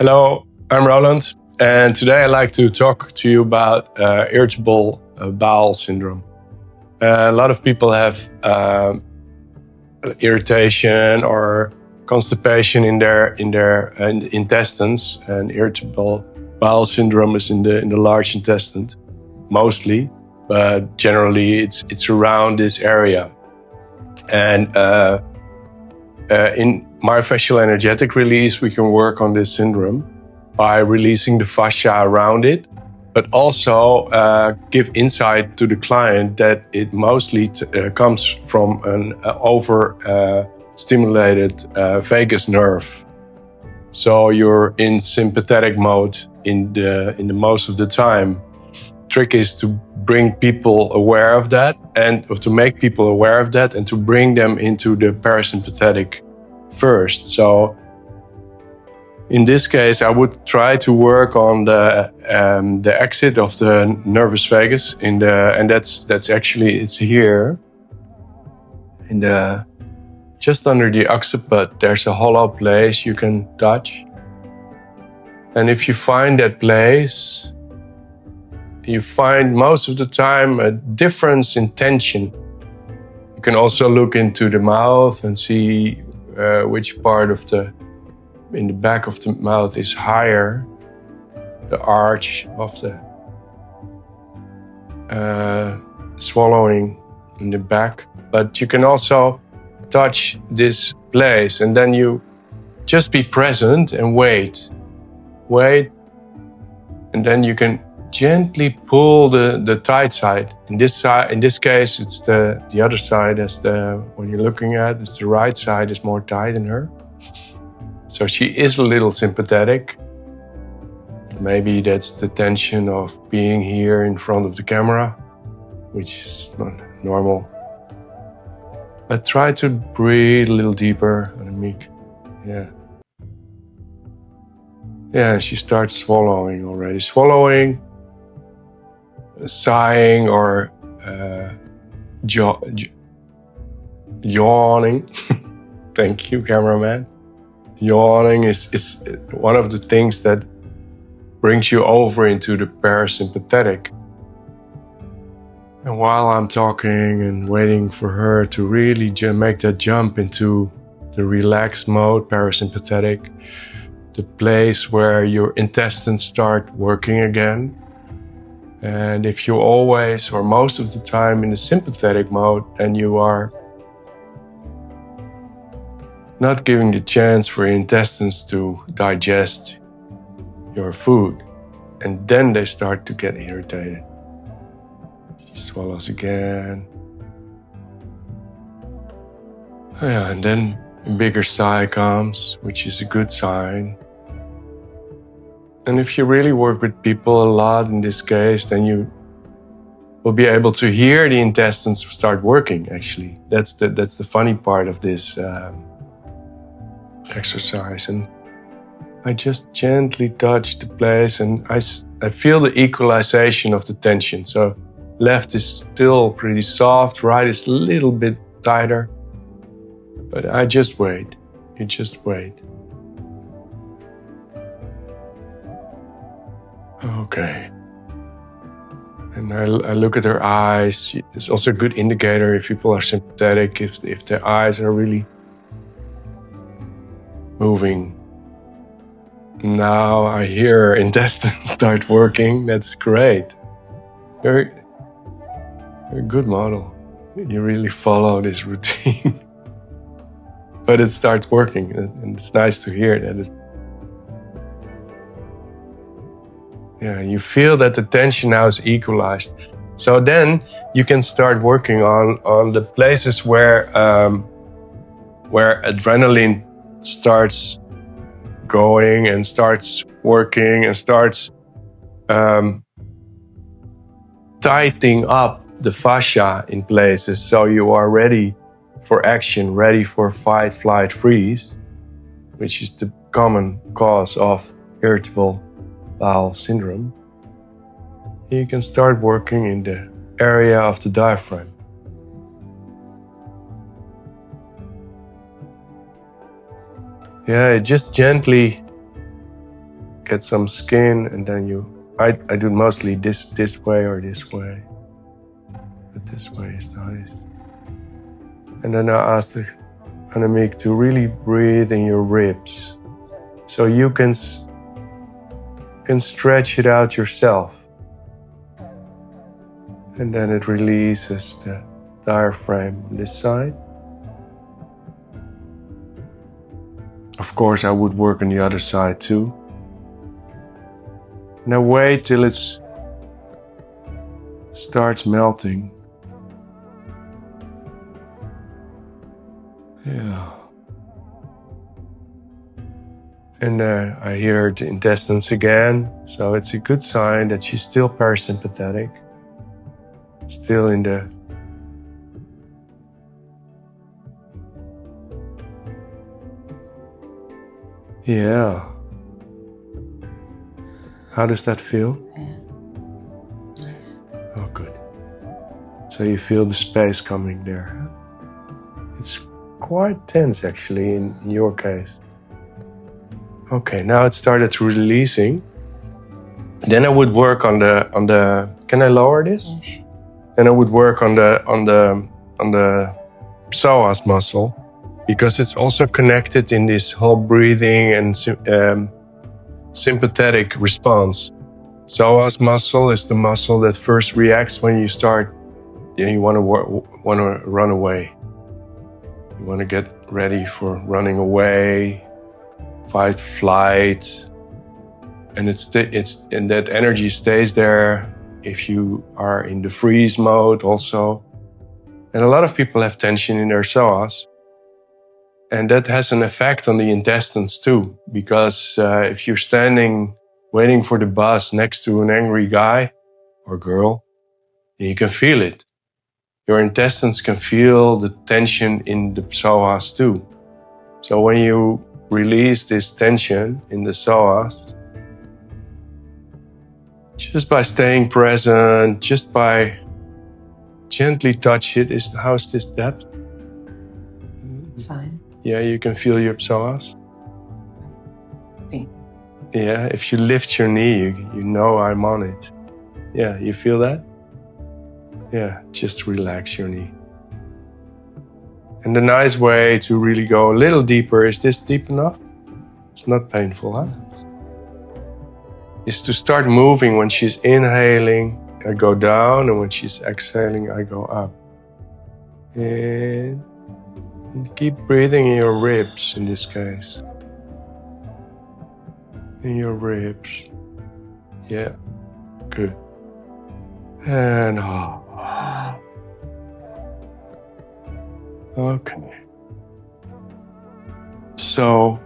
Hello, I'm Roland, and today I'd like to talk to you about 𝗂𝗏𝗏 syndrome. A lot of people have irritation or constipation in their intestines, and 𝗂𝗏𝗏 syndrome is in the large intestine, mostly, but generally it's around this area. And in myofascial energetic release, we can work on this syndrome by releasing the fascia around it, but also give insight to the client that it mostly comes from an overstimulated vagus nerve. So you're in sympathetic mode in the most of the time. Trick is to bring people aware of that, and to make people aware of that, and to bring them into the parasympathetic first. So in this case, I would try to work on the exit of the nervus vagus and that's actually, it's here in just under the occiput. There's a hollow place you can touch, and if you find that place, you find most of the time a difference in tension. You can also look into the mouth and see which part of in the back of the mouth is higher, the arch of the swallowing in the back. But you can also touch this place, and then you just be present and wait, and then you can gently pull the tight side. In this case, it's the other side. As what you're looking at, it's the right side is more tight in her. So she is a little sympathetic. Maybe that's the tension of being here in front of the camera, which is not normal. But try to breathe a little deeper, Annemiek. Yeah, she starts swallowing already. Swallowing, sighing, or yawning. Thank you, cameraman. Yawning is one of the things that brings you over into the parasympathetic. And while I'm talking and waiting for her to really make that jump into the relaxed mode, parasympathetic, the place where your intestines start working again. And if you always, or most of the time, in the sympathetic mode, then you are not giving the chance for your intestines to digest your food. And then they start to get irritated. She swallows again. Yeah, and then a bigger sigh comes, which is a good sign. And if you really work with people a lot in this case, then you will be able to hear the intestines start working, actually. That's the funny part of this exercise. And I just gently touch the place, and I feel the equalization of the tension. So left is still pretty soft, right is a little bit tighter. But I just wait. You just wait. Okay. And I look at her eyes. It's also a good indicator if people are sympathetic, if their eyes are really moving. Now I hear her intestines start working. That's great. Very good model. You really follow this routine. But it starts working, and it's nice to hear that. You feel that the tension now is equalized. So then you can start working on the places where adrenaline starts going and starts working and starts tightening up the fascia in places, so you are ready for action, ready for fight, flight, freeze, which is the common cause of 𝗂𝗏𝗏 syndrome. You can start working in the area of the diaphragm. Just gently get some skin, and then I do mostly this way or this way. But this way is nice. And then I ask the 𝗕𝗵𝘃 to really breathe in your ribs. So you can stretch it out yourself. And then it releases the diaphragm on this side. Of course, I would work on the other side too. Now wait till it starts melting. Yeah. And I hear the intestines again, so it's a good sign that she's still parasympathetic. Still in the yeah. How does that feel? Yeah. Nice. Oh, good. So you feel the space coming there. It's quite tense actually in your case. Okay, now it started releasing. Then I would work on the. Can I lower this? Yes. Then I would work on the psoas muscle, because it's also connected in this whole breathing and sympathetic response. Psoas muscle is the muscle that first reacts when you start. You want to run away. You want to get ready for running away, fight, flight, and and that energy stays there if you are in the freeze mode also. And a lot of people have tension in their psoas. And that has an effect on the intestines too, because if you're standing waiting for the bus next to an angry guy or girl, you can feel it. Your intestines can feel the tension in the psoas too. So when you release this tension in the psoas, just by staying present, just by gently touch it, how's this depth? It's fine. Yeah, you can feel your psoas? See. Yeah, if you lift your knee, you know I'm on it. Yeah, you feel that? Yeah, just relax your knee. And the nice way to really go a little deeper, is this deep enough? It's not painful, huh? Is to start moving. When she's inhaling, I go down, and when she's exhaling, I go up. And keep breathing in your ribs in this case. In your ribs. Yeah, good. And okay. So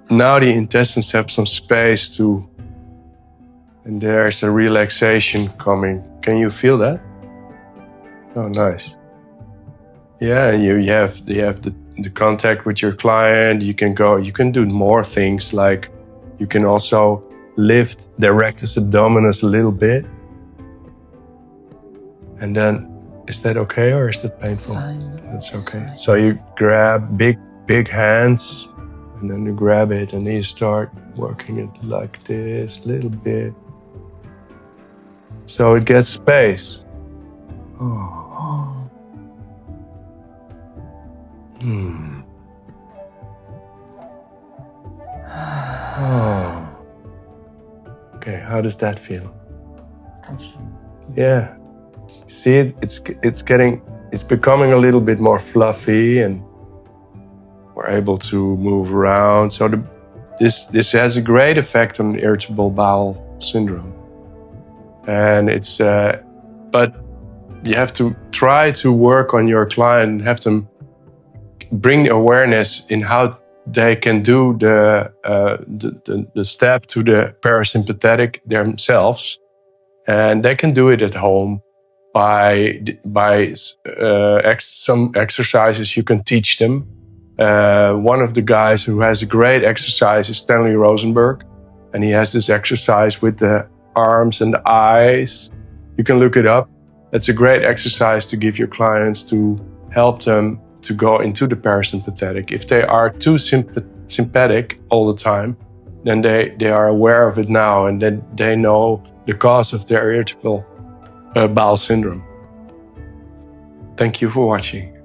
now the intestines have some space to, and there's a relaxation coming. Can you feel that? Oh, nice. Yeah, and you have the contact with your client. You can do more things, like you can also lift the rectus abdominis a little bit. And then, is that okay or is that painful? Fine. That's okay. So you grab big hands, and then you grab it, and then you start working it like this, a little bit. So it gets space. Oh. Oh. Okay, how does that feel? Comfortable. Yeah. See it? It's becoming a little bit more fluffy, and we're able to move around. So this has a great effect on irritable bowel syndrome. And it's but you have to try to work on your client and have them bring awareness in how they can do the step to the parasympathetic themselves, and they can do it at home by some exercises you can teach them. One of the guys who has a great exercise is Stanley Rosenberg, and he has this exercise with the arms and the eyes. You can look it up. It's a great exercise to give your clients to help them to go into the parasympathetic. If they are too sympathetic all the time, then they are aware of it now, and then they know the cause of their irritable bowel syndrome. Thank you for watching.